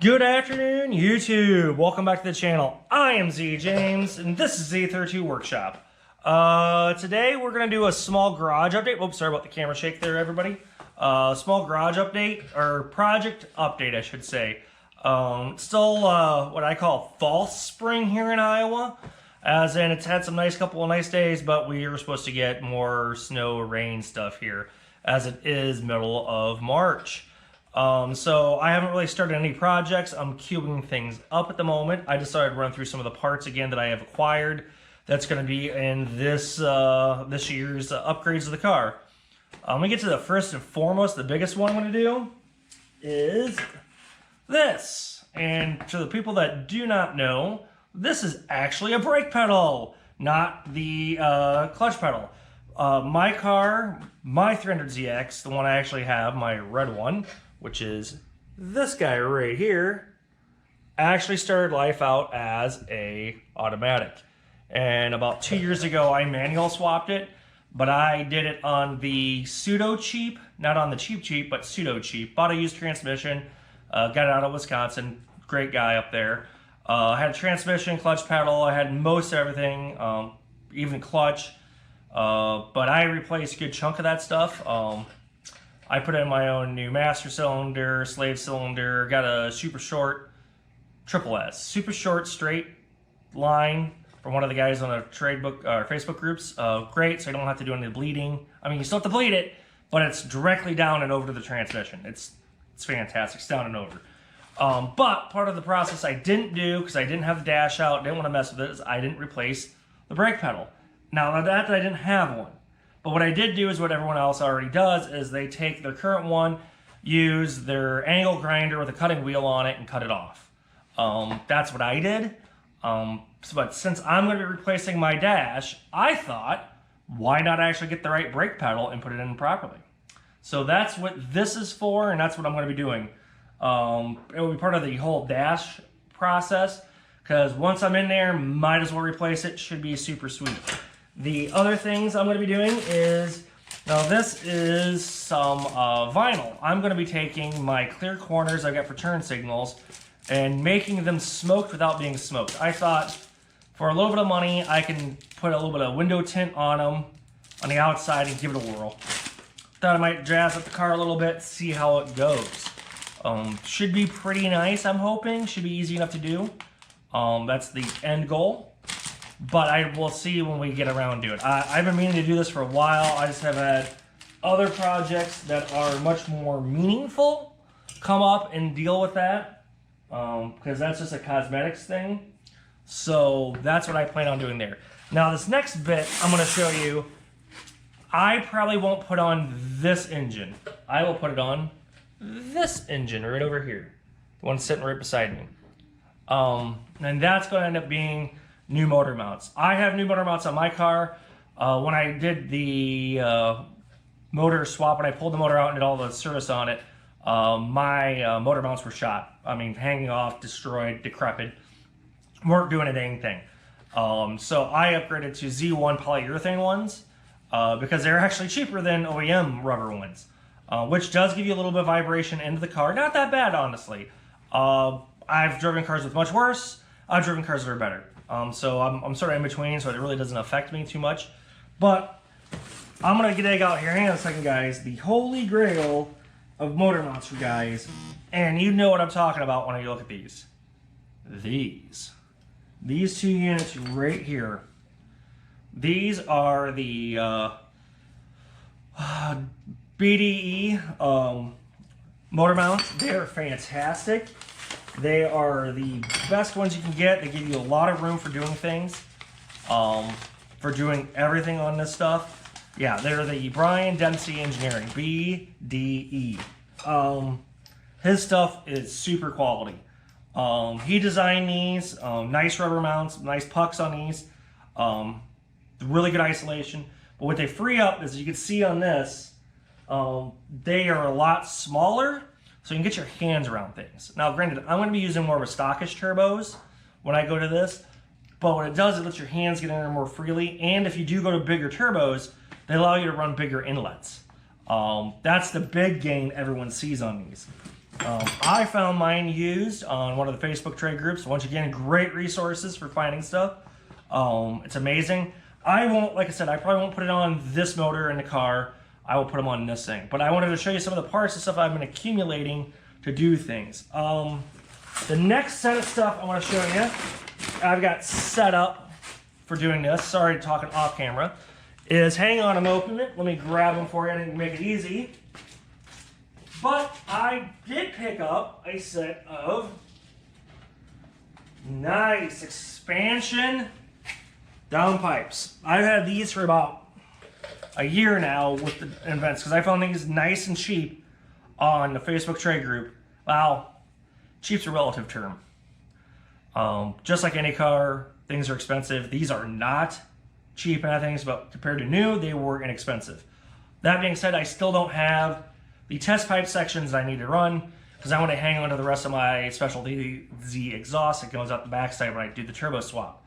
Good afternoon, YouTube. Welcome back to the channel. I am Z James, and this is Z32 Workshop. Today we're gonna do a small garage update. Oops, sorry about the camera shake there, everybody. Small garage update, or project update, I should say. Still what I call false spring here in Iowa, as in it's had some couple of nice days, but we are supposed to get more snow, rain stuff here, as it is middle of March. So I haven't really started any projects. I'm queuing things up at the moment. I decided to run through some of the parts again that I have acquired. That's going to be in this year's upgrades of the car. Let me get to the first and foremost. The biggest one I'm going to do is this. And to the people that do not know, this is actually a brake pedal, not the clutch pedal. My car, my 300ZX, the one I actually have, my red one, which is this guy right here, actually started life out as a automatic. And about 2 years ago, I manual swapped it, but I did it on the pseudo cheap, not on the cheap, but pseudo cheap. Bought a used transmission, got it out of Wisconsin, great guy up there. I had a transmission, clutch pedal, I had most everything, even clutch, but I replaced a good chunk of that stuff. I put in my own new master cylinder, slave cylinder, got a super short triple S, super short straight line from one of the guys on a Facebook groups. Great, so I don't have to do any bleeding. I mean, you still have to bleed it, but it's directly down and over to the transmission. It's fantastic, it's down and over. But part of the process I didn't do, because I didn't have the dash out, didn't want to mess with it, is I didn't replace the brake pedal. Now that I didn't have one. But what I did do is what everyone else already does, is they take their current one, use their angle grinder with a cutting wheel on it, and cut it off. That's what I did. But since I'm going to be replacing my dash, I thought, why not actually get the right brake pedal and put it in properly? So that's what this is for, and that's what I'm going to be doing. It will be part of the whole dash process, because once I'm in there, might as well replace it. Should be super sweet. The other things I'm going to be doing is, now this is some vinyl. I'm going to be taking my clear corners I got for turn signals and making them smoked without being smoked. I thought for a little bit of money, I can put a little bit of window tint on them on the outside and give it a whirl. Thought I might jazz up the car a little bit, see how it goes. Should be pretty nice, I'm hoping. Should be easy enough to do. That's the end goal. But I will see when we get around to it. I've been meaning to do this for a while. I just have had other projects that are much more meaningful come up and deal with that. Because that's just a cosmetics thing. So that's what I plan on doing there. Now this next bit I'm going to show you, I probably won't put on this engine. I will put it on this engine right over here. The one sitting right beside me. And that's going to end up being new motor mounts. I have new motor mounts on my car. When I did the motor swap, when I pulled the motor out and did all the service on it, my motor mounts were shot. I mean, hanging off, destroyed, decrepit. Weren't doing a dang thing. So I upgraded to Z1 polyurethane ones because they're actually cheaper than OEM rubber ones, which does give you a little bit of vibration into the car. Not that bad, honestly. I've driven cars with much worse. I've driven cars that are better. So I'm sort of in between, so it really doesn't affect me too much. But I'm going to dig out here. Hang on a second, guys. The holy grail of motor mounts for guys. And you know what I'm talking about when you look at these. These two units right here. These are the BDE motor mounts. They're fantastic. They are the best ones you can get. They give you a lot of room for doing things, for doing everything on this stuff. Yeah, they're the Brian Dempsey Engineering, BDE. His stuff is super quality. He designed these, nice rubber mounts, nice pucks on these, really good isolation. But what they free up, as you can see on this, they are a lot smaller, so you can get your hands around things. Now, granted, I'm going to be using more of a stockish turbos when I go to this, but what it does, it lets your hands get in there more freely, and if you do go to bigger turbos, they allow you to run bigger inlets. That's the big gain everyone sees on these. I found mine used on one of the Facebook trade groups. Once again, great resources for finding stuff. It's amazing. I won't, like I said, I probably won't put it on this motor in the car. I will put them on this thing. But I wanted to show you some of the parts and stuff I've been accumulating to do things. The next set of stuff I want to show you, I've got set up for doing this. Sorry, talking off camera. Is, hang on, I'm opening it. Let me grab them for you and make it easy. But I did pick up a set of nice expansion downpipes. I've had these for about a year now with the events because I found these nice and cheap on the Facebook trade group. Wow, cheap's a relative term. Just like any car, things are expensive. These are not cheap and things, but compared to new, they were inexpensive. That being said, I still don't have the test pipe sections I need to run because I want to hang on to the rest of my specialty Z exhaust that goes out the backside when I do the turbo swap.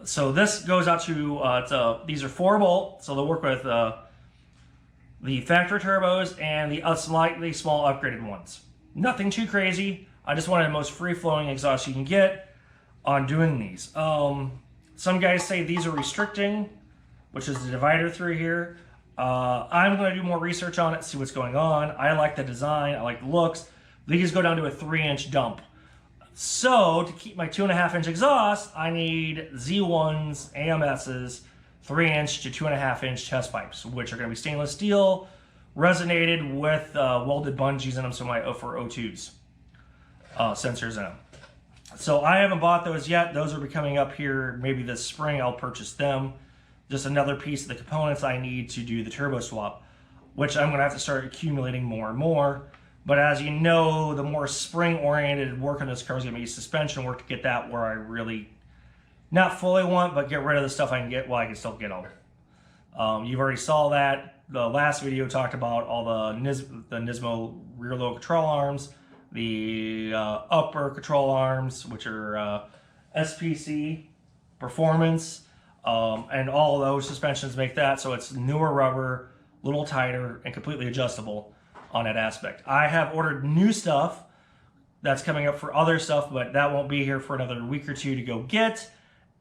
So this goes out to, these are 4-bolt, so they'll work with the factory turbos and the slightly small upgraded ones. Nothing too crazy. I just wanted the most free-flowing exhaust you can get on doing these. Some guys say these are restricting, which is the divider through here. I'm going to do more research on it, see what's going on. I like the design, I like the looks. These go down to a 3-inch dump. So to keep my 2.5-inch exhaust, I need Z1s, AMSs, 3-inch to 2.5-inch test pipes, which are going to be stainless steel, resonated with welded bungees in them, so my for O2s, sensors in them. So I haven't bought those yet. Those will be coming up here maybe this spring. I'll purchase them. Just another piece of the components I need to do the turbo swap, which I'm going to have to start accumulating more and more. But as you know, the more spring-oriented work on this car is going to be suspension work to get that where I really, not fully want, but get rid of the stuff I can get while I can still get them. You've already saw that. The last video talked about all the Nismo rear load control arms, the upper control arms, which are SPC performance, and all of those suspensions make that so it's newer rubber, a little tighter, and completely adjustable on that aspect. I have ordered new stuff that's coming up for other stuff, but that won't be here for another week or two to go get,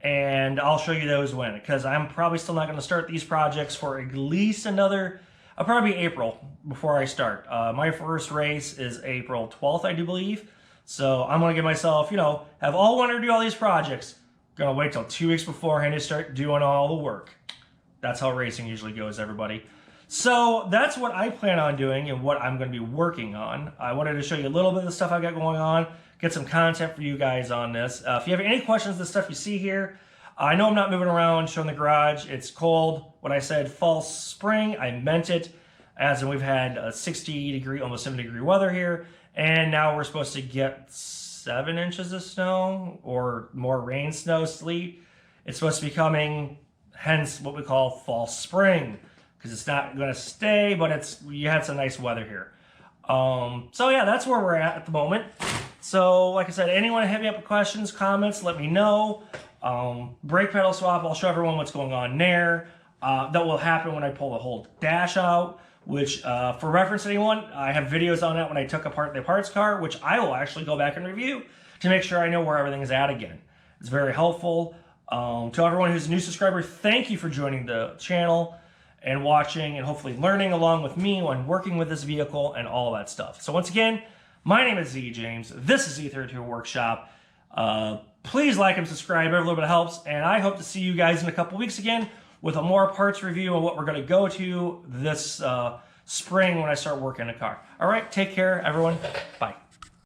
and I'll show you those when, because I'm probably still not going to start these projects for at least another, probably April before I start. My first race is April 12th, I do believe, so I'm going to give myself, you know, have all winter to do all these projects. Going to wait till 2 weeks beforehand to start doing all the work. That's how racing usually goes, everybody. So that's what I plan on doing and what I'm going to be working on. I wanted to show you a little bit of the stuff I got going on, get some content for you guys on this. If you have any questions, the stuff you see here, I know I'm not moving around showing the garage. It's cold. When I said fall spring, I meant it, as in we've had 60-degree, almost 70-degree weather here, and now we're supposed to get 7 inches of snow or more rain, snow, sleet. It's supposed to be coming, hence what we call fall spring, because it's not going to stay, but you had some nice weather here. So yeah, that's where we're at the moment. So like I said, anyone hit me up with questions, comments, let me know. Brake pedal swap, I'll show everyone what's going on there. That will happen when I pull the whole dash out, which for reference anyone, I have videos on that when I took apart the parts car, which I will actually go back and review to make sure I know where everything is at again. It's very helpful. To everyone who's a new subscriber, thank you for joining the channel and watching and hopefully learning along with me when working with this vehicle and all of that stuff. So once again, my name is Z James. This is Z32 Workshop. Please like and subscribe. Every little bit helps. And I hope to see you guys in a couple weeks again with a more parts review on what we're going to go to this spring when I start working a car. All right, take care, everyone. Bye.